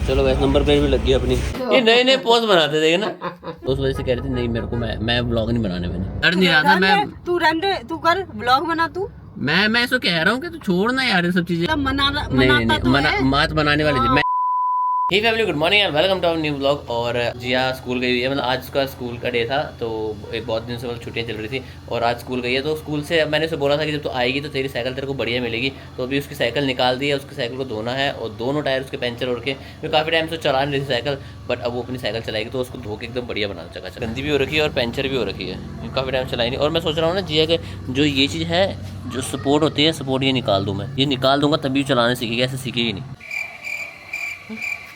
चलो वैसे number plate भी लग गई अपनी। ये नए नए पोस्ट बनाते थे ना, तो उस वजह से कह रहे थे नहीं मेरे को मैं व्लॉग नहीं बनाने। मैंने डर नहीं रहा था मैं। तू रहने, तू कर व्लॉग बना तू। मैं इसको कह रहा हूँ कि तू छोड़ ना यार ये सब चीजें। नहीं मात बनाने वाली थी मैं। Hey family, good morning and welcome to our new blog. और जिया स्कूल गई हुई है, मतलब आज उसका स्कूल का डे था, तो एक बहुत दिन से मतलब छुट्टियां चल रही थी और आज स्कूल गई है। तो स्कूल से मैंने उसे बोला था कि जब तू आएगी तो तेरी साइकिल तेरे को बढ़िया मिलेगी। तो अभी उसकी साइकिल निकाल दी है, उसकी साइकिल को धोना है और दोनों टायर उसके पंचर हो रखे। मैं काफ़ी टाइम से चला नहीं रही थी साइकिल, बट अब वो अपनी साइकिल चलाएगी तो उसको धो के एकदम बढ़िया बना चका। गंदी भी हो रखी है और पंचर भी हो रखी है, काफ़ी टाइम चलाई नहीं। और मैं सोच रहा हूँ ना जिया के जो ये चीज़ है जो सपोर्ट होती है, सपोर्ट ये निकाल दूँ मैं, ये निकाल दूंगा तभी चलाने सीखेगी, ऐसे सीखेगी नहीं।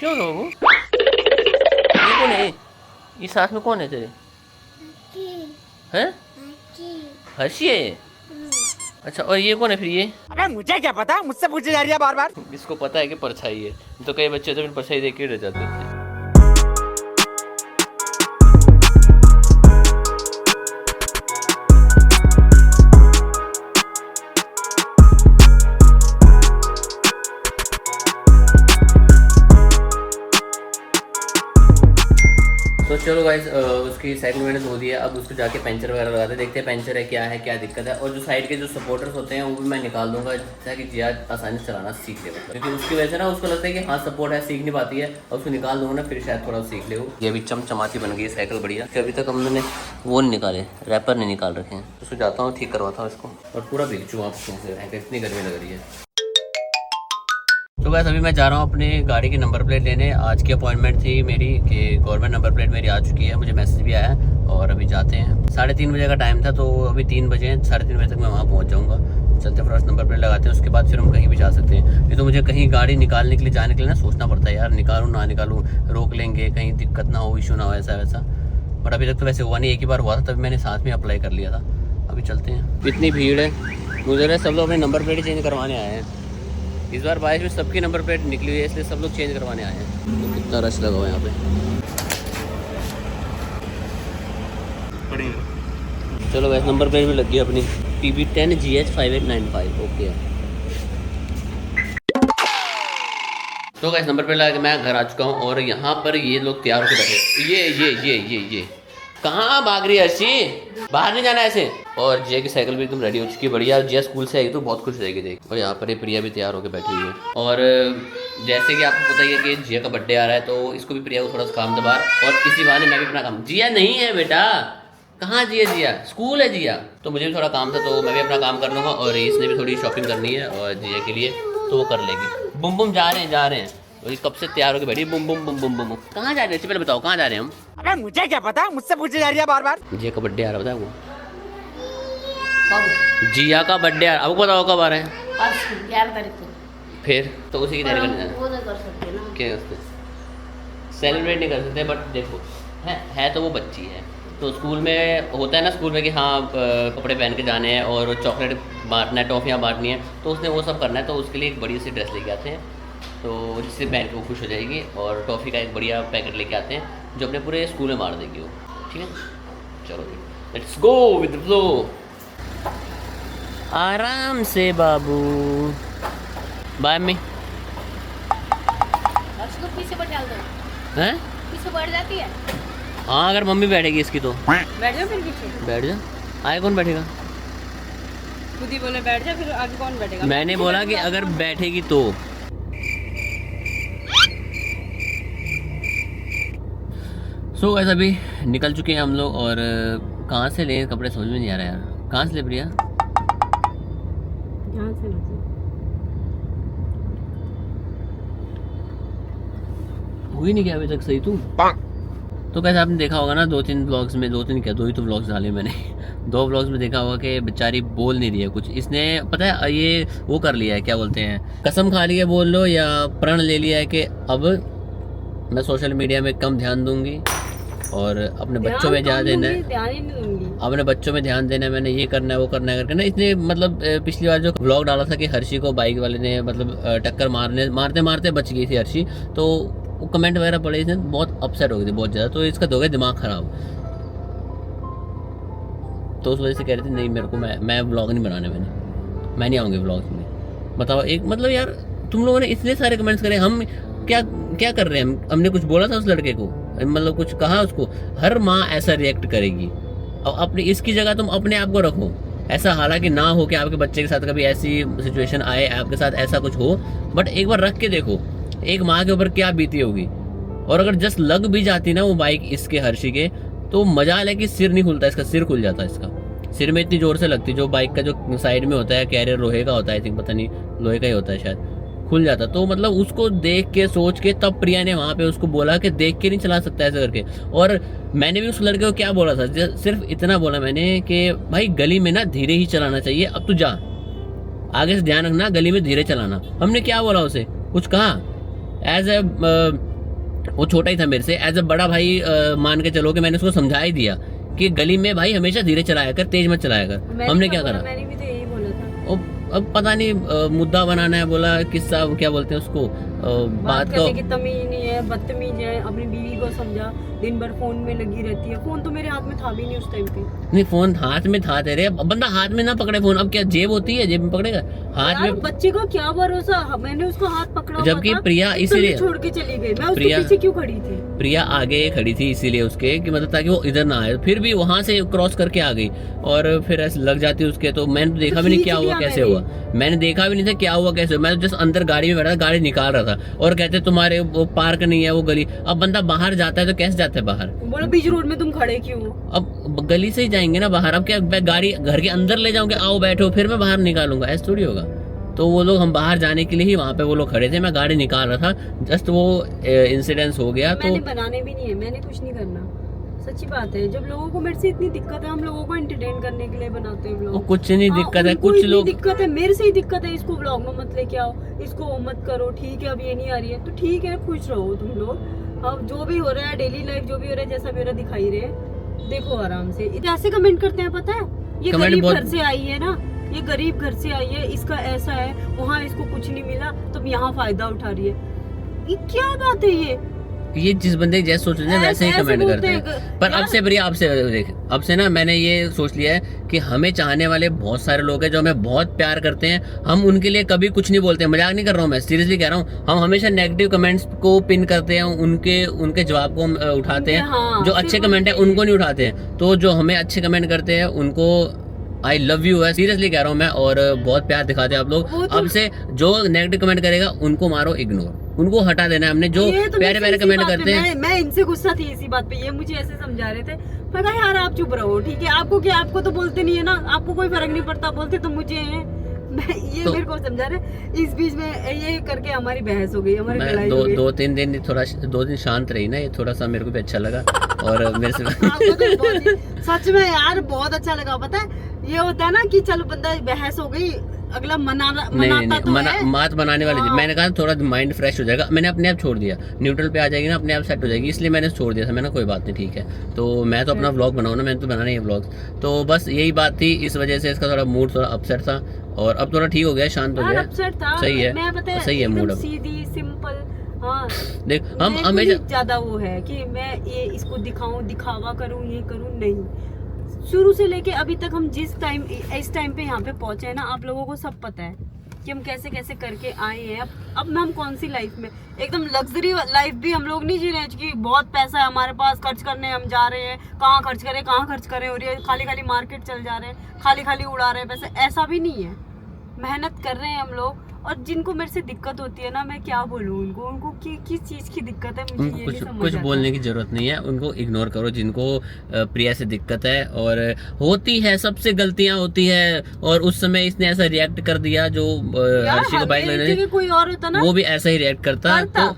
क्यों लोगों ये कौन है? ये साथ में कौन है तेरे? हैं? हर्षी है। अच्छा, और ये कौन है फिर ये? अरे मुझे क्या पता, मुझसे पूछे जा रही है बार बार। इसको पता है कि परछाई है, तो कई बच्चे तो फिर परछाई देख के रह जाते हैं। तो चलो गाइस, उसकी साइकिल मैंने धो दी है। अब उसको जाके पंचर वगैरह लगाते, देखते हैं पंचर है क्या दिक्कत है। और जो साइड के जो सपोर्टर्स होते हैं वो भी मैं निकाल दूंगा ताकि जिया आसानी से चलाना सीख ले, क्योंकि उसकी वजह से ना उसको लगता है कि हाँ सपोर्ट है, सीख नहीं पाती है। और उसको निकाल दूंगा ना फिर शायद थोड़ा सीख ले। ये अभी चमचमाती बन गई है साइकिल बढ़िया। अभी तक हमने वो नहीं निकाले, रैपर नहीं निकाल रखे हैं। उसको जाता हूँ ठीक करवाता हूँ इसको। और पूरा भीग चुका आपको, इतनी गर्मी लग रही है। तो बस अभी मैं जा रहा हूँ अपने गाड़ी की नंबर प्लेट लेने। आज की अपॉइंटमेंट थी मेरी कि गवर्नमेंट नंबर प्लेट मेरी आ चुकी है, मुझे मैसेज भी आया है। और अभी जाते हैं, 3:30 बजे का टाइम था, तो अभी 3 बजे, 3:30 बजे तक मैं वहाँ पहुँच जाऊँगा। चलते फर्स्ट नंबर प्लेट लगाते हैं, उसके बाद फिर हम कहीं भी जा सकते हैं। नहीं तो मुझे कहीं गाड़ी निकालने के लिए जाने के लिए ना सोचना पड़ता है यार, निकालूँ ना निकालूँ, रोक लेंगे, कहीं दिक्कत ना हो, इशू ना हो, ऐसा वैसा। बट अभी तक तो वैसे हुआ नहीं, एक ही बार हुआ था, तभी मैंने साथ में अप्लाई कर लिया था। अभी चलते हैं। इतनी भीड़ है, मुझे सब लोग अपने नंबर प्लेट चेंज करवाने आए हैं। इस बार बारिश में सबकी नंबर प्लेट निकली हुई है, इसलिए सब लोग चेंज करवाने आए हैं। तो कितना रश लगा हुआ है यहाँ पे। चलो वैसे नंबर प्लेट भी लग गई अपनी, PB10GH5895। ओके। तो गैस नंबर प्लेट लगा के मैं घर आ चुका हूँ और यहाँ पर ये लोग तैयार होकर बैठे। ये कहाँ भाग रही है अर्शी? बाहर नहीं जाना ऐसे। और जिया की साइकिल भी एकदम रेडी हो चुकी है बढ़िया। जिया स्कूल से आएगी तो बहुत खुश रहेगी देख। और यहाँ पर ये प्रिया भी तैयार होकर बैठी हुई है। और जैसे कि आपको पता ही है कि जिया का बर्थडे आ रहा है, तो इसको भी प्रिया को थोड़ा सा काम दबा, और इसी बहाने मैं भी अपना काम। जिया नहीं है बेटा, कहाँ जिया स्कूल है जिया। तो मुझे भी थोड़ा काम था, तो मैं भी अपना काम कर लूँगा। और इसने भी थोड़ी शॉपिंग करनी है और जिया के लिए, तो वो कर लेगी। बुम बुम जा रहे हैं। और कब से तैयार होकर बैठी, बुम बुम बुम बुम बुम। कहाँ जा रहे हैं? पहले बताओ कहाँ जा रहे हैं हम? अरे मुझे क्या पता, मुझसे पूछे जा रही है बार बार। जिया का बर्थडे आ रहा है, बताओ जिया का बर्थडे आ रहा है। अब बताओ कब आ रहे हैं? 11 तारीख को। फिर तो उसी की तैयारी करने जाना वो नहीं कर सकते ना, क्या उससे सेलिब्रेट नहीं कर सकते। बट देखो है तो वो बच्ची है, तो स्कूल में होता है ना, स्कूल में कि हाँ कपड़े पहन के जाने हैं और चॉकलेट बांटना है, टॉफ़ियाँ बांटनी है, तो उसने वो सब करना है। तो उसके लिए एक बड़ी सी ड्रेस लेके आते हैं, तो जिससे पहन के वो खुश हो जाएगी। और टॉफ़ी का एक बढ़िया पैकेट लेके आते हैं जो अपने पूरे स्कूल में मार देगी वो। ठीक है, चलो let's go with the flow. आराम से बाबू। बाय मी। उसको पीछे बैठ डाल दो। हैं? पीछे बैठ जाती है। हाँ, अगर मम्मी बैठेगी इसकी तो बैठ जाओ फिर पीछे। बैठ जा। आगे कौन बैठेगा? खुद ही बोले बैठ जा, फिर आगे कौन बैठेगा? मैंने बोला कि अगर बैठेगी तो। सो गाइस अभी निकल चुके हैं हम लोग। और कहाँ से ले कपड़े समझ में नहीं आ रहा यार। कहाँ से ले प्रिया? यहाँ से हुई नहीं क्या अभी तक सही तू? तो कैसे आपने देखा होगा ना, 2-3 ब्लॉग्स में, 2-3 क्या 2 ही तो ब्लॉग्स डाले मैंने। 2 ब्लॉग्स में देखा होगा कि बेचारी बोल नहीं रही है कुछ। इसने पता है ये वो कर लिया है, क्या बोलते हैं, कसम खा ली है बोल लो, या प्रण ले लिया है कि अब मैं सोशल मीडिया में कम ध्यान दूंगी और अपने बच्चों में ध्यान देना है, ध्यान ही नहीं दूंगी। अपने बच्चों में ध्यान देना है, मैंने ये करना है वो करना है करके ना। इसने मतलब पिछली बार जो व्लॉग डाला था कि हर्षी को बाइक वाले ने मतलब टक्कर मारते मारते बच गई थी हर्षी, तो वो कमेंट वगैरह पड़े, इसने बहुत अपसेट हो गई थी बहुत ज़्यादा। तो इसका हो गया दिमाग ख़राब, तो उस वजह से कह रही थी नहीं मेरे को मैं व्लॉग नहीं बनाने, मैं नहीं आऊँगी व्लॉग्स में। बताओ एक मतलब यार, तुम लोगों ने इतने सारे कमेंट्स करे, हम क्या क्या कर रहे हैं, हमने कुछ बोला था उस लड़के को, मतलब कुछ कहा उसको? हर माँ ऐसा रिएक्ट करेगी। और अपनी इसकी जगह तुम अपने आप को रखो ऐसा, हालांकि ना हो कि आपके बच्चे के साथ कभी ऐसी सिचुएशन आए, आपके साथ ऐसा कुछ हो, बट एक बार रख के देखो एक माँ के ऊपर क्या बीती होगी। और अगर जस्ट लग भी जाती ना वो बाइक इसके हर्षी के, तो मजाल है कि सिर नहीं खुलता, इसका सिर खुल जाता है। इसका सिर में इतनी जोर से लगती, जो बाइक का जो साइड में होता है कैरियर लोहे का होता है, आई थिंक, पता नहीं लोहे का ही होता है शायद, खुल जाता। तो मतलब उसको देख के सोच के तब प्रिया ने वहाँ पे उसको बोला कि देख के नहीं चला सकता ऐसे करके। और मैंने भी उस लड़के को क्या बोला था, सिर्फ इतना बोला मैंने कि भाई गली में ना धीरे ही चलाना चाहिए, अब तू जा, आगे से ध्यान रखना, गली में धीरे चलाना। हमने क्या बोला उसे, कुछ कहा? एज ए वो छोटा ही था मेरे से, एज ए बड़ा भाई मान के चलो कि मैंने उसको समझा ही दिया कि गली में भाई हमेशा धीरे चलाया कर, तेज मत चलाया कर। हमने क्या करा? मैंने भी तो यही बोला था। अब पता नहीं मुद्दा बनाना है, बोला किस्सा, क्या बोलते हैं उसको, बात करने की तमीज नहीं है, बदतमीज है। अपनी बीवी को समझा, दिन भर फोन में लगी रहती है। फोन तो मेरे हाथ में था भी नहीं उस टाइम पे। नहीं, फोन हाथ में था तेरे, बंदा हाथ में ना पकड़े फोन, अब क्या जेब होती है, जेब में पकड़ेगा हाथ में? बच्चे का क्या भरोसा, मैंने उसका हाथ पकड़ा, जबकि प्रिया इसीलिए छोड़ के चली गई। मैं उसके पीछे क्यों खड़ी थी? प्रिया आगे खड़ी थी इसीलिए उसके, कि मतलब ताकि वो इधर ना आए, फिर भी वहां से क्रॉस करके आ गई और फिर ऐसे लग जाती उसके। तो मैंने देखा भी नहीं क्या हुआ कैसे हुआ, मैंने देखा भी नहीं था क्या हुआ कैसे हुआ। मैं तो जस्ट अंदर गाड़ी में बैठा था, गाड़ी निकाल रहा था, और कहते तुम्हारे वो पार्क नहीं है वो गली। अब बंदा बाहर जाता है तो कैसे जाता है बाहर? बोलो बीच रोड में तुम खड़े क्यों? अब गली से ही जाएंगे ना बाहर, अब क्या मैं गाड़ी घर के अंदर ले जाऊंगे, आओ बैठो, फिर मैं बाहर निकालूंगा, ऐसा थोड़ी होगा। तो वो लोग, हम बाहर जाने के लिए ही वहाँ पे वो लोग खड़े थे, मैं गाड़ी निकाल रहा था, जस्ट वो इंसिडेंस हो गया। तो मैंने बनाने भी नहीं है, मैंने कुछ नहीं करना, सच्ची बात है। जब लोगों को मेरे से इतनी दिक्कत है, हम लोगों को एंटरटेन करने के लिए बनाते हैं व्लॉग। कुछ नहीं दिक्कत है, उनको कुछ इतनी लोग दिक्कत है, मेरे से ही दिक्कत है, इसको व्लॉग में मत लेके आओ, इसको मत करो, ठीक है अब ये नहीं आ रही है तो ठीक है, खुश रहो तुम लोग। अब जो भी हो रहा है, डेली लाइफ जो भी हो रहा है, जैसा मेरा दिखाई रहे, देखो आराम से। ऐसे कमेंट करते हैं, पता है, ये गरीब घर से आई है ना, ये गरीब घर से आई है, इसका ऐसा है, वहाँ इसको कुछ नहीं मिला तो यहाँ फायदा उठा रही है। ये क्या बात है? ये जिस बंदे जैसे सोच रहे हैं वैसे ही कमेंट करते हैं। पर अब से प्रिया, आपसे देख, अब से ना मैंने ये सोच लिया है कि हमें चाहने वाले बहुत सारे लोग हैं जो हमें बहुत प्यार करते हैं, हम उनके लिए कभी कुछ नहीं बोलते हैं। मजाक नहीं कर रहा हूँ मैं, सीरियसली कह रहा हूँ। हम हमेशा नेगेटिव कमेंट्स को पिन करते हैं, उनके जवाब को हम उठाते हैं। हाँ, जो अच्छे कमेंट है उनको नहीं उठाते हैं। तो जो हमें अच्छे कमेंट करते हैं उनको आई लव यू है, सीरियसली कह रहा हूँ मैं, और बहुत प्यार दिखाते हैं आप लोग। अब से जो नेगेटिव कमेंट करेगा उनको मारो इग्नोर, उनको हटा देना है हमने। जो प्यारे प्यारे कमेंट करते हैं, मैं इनसे गुस्सा थी इसी बात पे, ये मुझे ऐसे समझा रहे थे। मैं कहा यार आप चुप रहो, ठीक है, आपको क्या, आपको तो बोलते नहीं है ना, आपको कोई फर्क नहीं पड़ता, बोलते तो मुझे है। ये तो, मेरे को समझा रहे। इस बीच में ये करके हमारी बहस हो गई, हमारी लड़ाई हो गई। 2-3 दिन थोड़ा 2 दिन शांत रही ना, ये थोड़ा सा मेरे को भी अच्छा लगा। और मेरे से सच में यार बहुत अच्छा लगा। पता है ये होता है ना कि चलो बंदा बहस हो गई, अगला मनाता तो है। मात बनाने वाली थी। मैंने कहा थोड़ा माइंड फ्रेश हो जाएगा, मैंने अपने आप छोड़ दिया, न्यूट्रल पे आ जाएगी ना, अपने आप सेट हो जाएगी, इसलिए मैंने छोड़ दिया था। मैंने कोई बात नहीं, ठीक है, तो मैं तो अपना व्लॉग बनाऊँ ना, मैंने तो बनाना ही है व्लॉग। तो बस यही बात थी, इस वजह से इसका थोड़ा मूड थोड़ा अपसेट था, और अब थोड़ा ठीक हो गया, शांत हो गया, सही है, सही है मूड अब, सीधी सिंपल। हाँ देख हम हमेशा ज्यादा वो है कि मैं ये इसको दिखाऊं, दिखावा करूं, ये करूं, नहीं। शुरू से लेके अभी तक हम जिस टाइम, इस टाइम पे यहाँ पे पहुंचे हैं ना, आप लोगों को सब पता है कि हम कैसे कैसे करके आए हैं। अब हम कौन सी लाइफ में, एकदम लग्जरी लाइफ भी हम लोग नहीं जी रहे हैं कि बहुत पैसा है हमारे पास, खर्च करने हम जा रहे हैं, कहाँ खर्च करें, और ये खाली खाली मार्केट चल जा रहे हैं, खाली खाली उड़ा रहे हैं पैसे, ऐसा भी नहीं है। मेहनत कर रहे हैं हम लोग। और जिनको मेरे से दिक्कत होती है ना, मैं क्या बोलूँ उनको किस चीज की दिक्कत है, मुझे ये नहीं समझ कुछ बोलने की जरूरत नहीं है, उनको इग्नोर करो जिनको प्रिया से दिक्कत है। और होती है, सबसे गलतियां होती है, और उस समय इसने ऐसा रिएक्ट कर दिया, जो हर्षी को बाइक लेने, कोई और होता ना वो भी ऐसा ही रिएक्ट करता। तो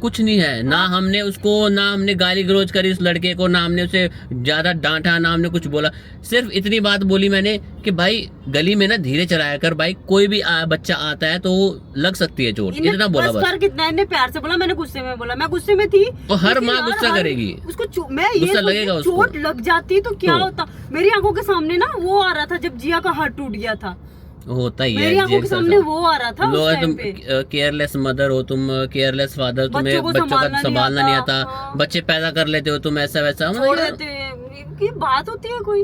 कुछ नहीं है ना, हमने उसको, ना हमने गाली गलौज करी उस लड़के को, ना हमने उसे ज्यादा डांटा, ना हमने कुछ बोला। सिर्फ इतनी बात बोली मैंने कि भाई गली में ना धीरे चलाया कर, भाई कोई भी बच्चा आता है तो लग सकती है चोट, इतना बोला बस। कितना प्यार से बोला, मैंने गुस्से में बोला, मैं गुस्से में थी। तो हर माँ गुस्सा करेगी, उसको मैं ये लगेगा, चोट लग जाती तो क्या होता। मेरी आंखों के सामने ना वो आ रहा था जब जिया का हाथ टूट गया था, होता ही है, मेरी आंखों के सामने वो आ रहा था। लोग तुम केयरलेस मदर हो, तुम केयरलेस फादर, तुम्हें बच्चों का संभालना नहीं आता, बच्चे पैदा कर लेते हो तुम, ऐसा वैसा छोड़ देते हैं। ये बात होती है कोई,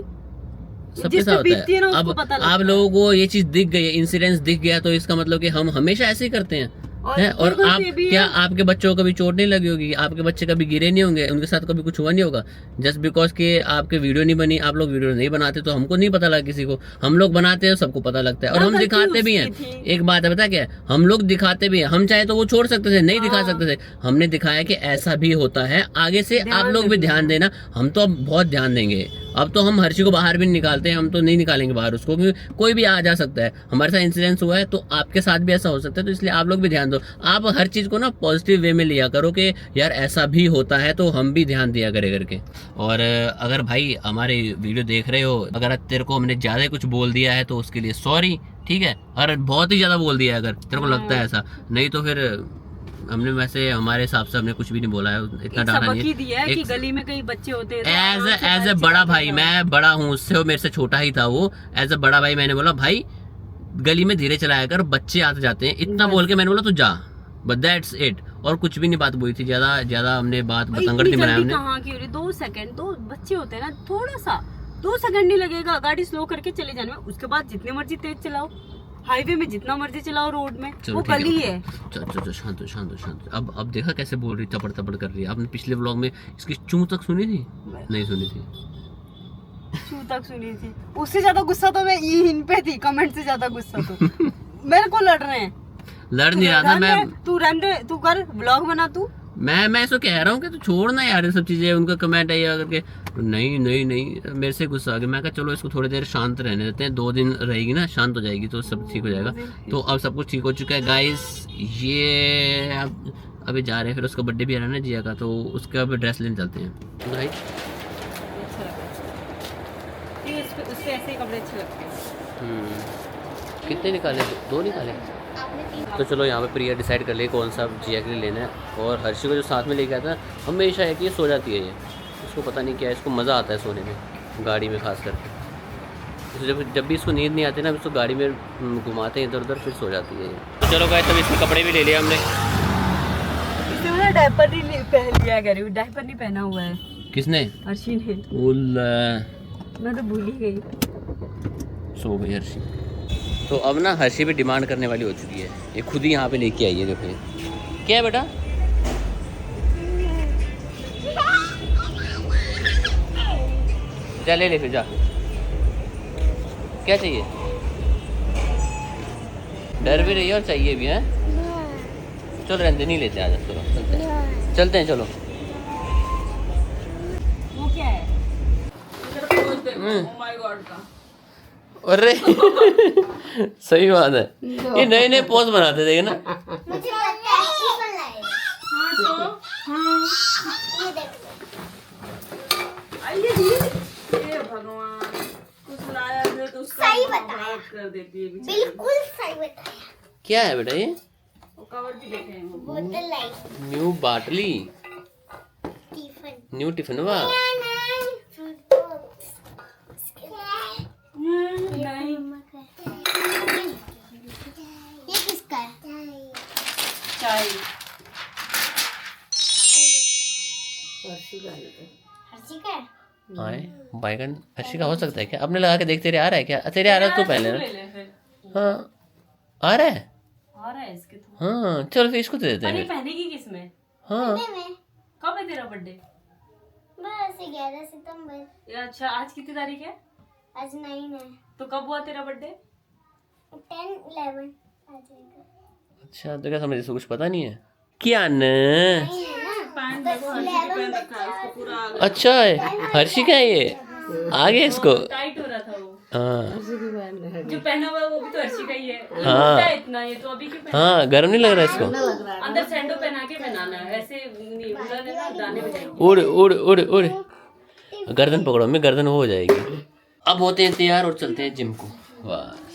सबके साथ होता है। अब आप लोगों को ये चीज दिख गई, इंसिडेंस दिख गया, तो इसका मतलब कि हम हमेशा ऐसे ही करते हैं। है। और बिल्कुल आप से भी क्या आपके बच्चों को कभी चोट नहीं लगी होगी? आपके बच्चे कभी गिरे नहीं होंगे? उनके साथ कभी कुछ हुआ नहीं होगा? जस्ट बिकॉज कि आपके वीडियो नहीं बनी, आप लोग वीडियो नहीं बनाते तो हमको नहीं पता लगा किसी को। हम लोग बनाते हैं, सबको पता लगता है और हाँ, हम गलती दिखाते भी उसकी हैं। थी। एक बात है, पता क्या है, हम लोग दिखाते भी हैं। हम चाहे तो वो छोड़ सकते थे, नहीं दिखा सकते थे, हमने दिखाया कि ऐसा भी होता है। आगे से आप ध्यान लोग भी रखना। ध्यान देना। हम तो अब बहुत ध्यान देंगे। अब तो हम हर्षी को बाहर भी नहीं निकालते हैं, हम तो नहीं निकालेंगे बाहर उसको, क्योंकि कोई भी आ जा सकता है। हमारे साथ इंसिडेंस हुआ है तो आपके साथ भी ऐसा हो सकता है, तो इसलिए आप लोग भी ध्यान दो। आप हर चीज़ को ना पॉजिटिव वे में लिया करो कि यार ऐसा भी होता है, तो हम भी ध्यान दिया करे करके। और अगर भाई हमारे वीडियो देख रहे हो, अगर तेरे को हमने ज़्यादा कुछ बोल दिया है तो उसके लिए सॉरी, ठीक है। और बहुत ही ज़्यादा बोल दिया है अगर तेरे को लगता है ऐसा, नहीं तो फिर हमने वैसे हमारे हिसाब से हमने कुछ भी नहीं बोला है, इतना डाला सबक नहीं ही दिया है कि एक- गली में कई बच्चे होते हैं तो एज ए बड़ा भाई, मैं बड़ा हूँ उससे, वो मेरे से छोटा ही था वो। एज ए बड़ा भाई मैंने बोला भाई गली में धीरे चलाया कर, बच्चे आते जाते हैं, इतना बोल के मैंने बोला तू जा, बट दैट्स इट। और कुछ भी नहीं बात बोली थी, ज्यादा हमने बात बतंगड़ नहीं बनाया हमने। कहाँ की हो रही, 2 सेकंड, तो बच्चे होते हैं ना, थोड़ा सा 2 सेकंड नहीं लगेगा गाड़ी स्लो करके चले जाने में। उसके बाद जितने मर्जी तेज चलाओ, हाईवे में जितना मर्जी चलाओ, रोड में चलो वो ठीक गली है। चल शांत हो, शांत हो, शांत हो। अब देखा कैसे बोल रही, तपड़ तपड़ कर रही है। आपने पिछले व्लॉग में इसकी चूं तक सुनी थी? नहीं सुनी थी। छू तक सुनी थी। उससे ज्यादा गुस्सा तो मैं इन पे थी, कमेंट से ज्यादा गुस्सा तो मेरे को लड़ रहे हैं। लड़ नहीं रहा था मैं, तू रन दे, तू कर व्लॉग बना तू। मैं इसको कह रहा हूँ कि तू छोड़ना यार ये सब चीजें। उनका कमेंट है ये करके, नहीं मेरे से गुस्सा आ गया। मैं कहा चलो इसको थोड़ी देर शांत रहने देते हैं, 2 दिन रहेगी ना, शांत हो जाएगी तो सब ठीक हो जाएगा। तो अब सब कुछ ठीक हो चुका है गाइस। ये अभी जा रहे हैं, फिर उसका बर्थडे भी आ रहा है ना जिया का, तो उसका अब ड्रेस लेने चलते हैं राइट। उससे ऐसे ही कपड़े अच्छे लगते हैं। कितने निकाले? 2 निकाले। तो चलो यहाँ पे प्रिया डिसाइड कर ले कौन सा जिया के लिए लेना है। और हर्षी को जो साथ में लेके आता है, हमेशा है कि ये सो जाती है, ये इसको पता नहीं क्या है, इसको मज़ा आता है सोने में, गाड़ी में खास करके। तो जब भी इसको नींद नहीं आती ना, इसको गाड़ी में घुमाते हैं इधर उधर, फिर सो जाती है ये। तो चलो गाइस, तब इसके कपड़े भी ले लिया हमने। इसने मुझे डायपर नहीं पहन लिया, कह रही हूँ डायपर नहीं पहना हुआ है। किसने? हर्षी ने। मैं तो भूल ही गई। सो गई हर्षी। तो अब ना हर्षी भी डिमांड करने वाली हो चुकी है, ये खुद ही यहाँ पे लेके आई है। देखो ये क्या है बेटा? जा ले फिर जा। क्या चाहिए? डर भी रही है और चाहिए भी है। चलो रहने नहीं लेते, आज चलो चलते हैं चलो। वो क्या है? अरे सही बात है, ये नए नए पोज बनाते थे ना। मुझे लगता है टिफिन लाए। हाँ तो हाँ ये देखो। ये भगवान, कुछ लाया है तो उसका सही बताया। कर देती है। बिल्कुल सही बताया। क्या है बेटा ये? वो कवर भी देखे हैं वो। बोतल लाई। न्यू बाटली, टिफिन। New tiffin. वाह, फ्रूट बॉक्स। नहीं ये किसका है? चाय। हर्षी का है? आए बैगन हर्षी का हो सकता है क्या? अपने लगा के देख, तेरे आ रहा है क्या? तेरे आ रहा है तू पहले ना। ले ले फिर। हाँ आ रहा है। आ रहा है इसके तो। हाँ चलो फिर इसको दे देते अरे हैं फिर। पहनेगी किसमें? हाँ में कब है तेरा बर्थडे? बस 11 सितंबर। अच्छा, आज कितनी तारीख है? आज 9 है। तो कब हुआ तेरा बर्थडे? 10 11 आ जाएगा। अच्छा, तो क्या समझ, इसको कुछ पता नहीं है क्या न? नहीं है ना? बस 11 बच्चा। अच्छा है, हर्षी का है ये, आ गया इसको। टाइट हो रहा था वो। हाँ जो पहना हुआ है वो भी तो हर्षी का ही है। वो हाँ। मोटा है इतना, ये तो अभी क्यों पहना? हाँ, गर्म नहीं लग रहा इसको? अंदर सैंडो पहना के बनाना है, ऐसे नहीं उधर ना दाने बजाएंगे। उड़ उड़ उड़ उड़, गर्दन पकड़ो, मैं गर्दन वो हो जाएगी। अब होते हैं तैयार और चलते हैं जिम को। वाह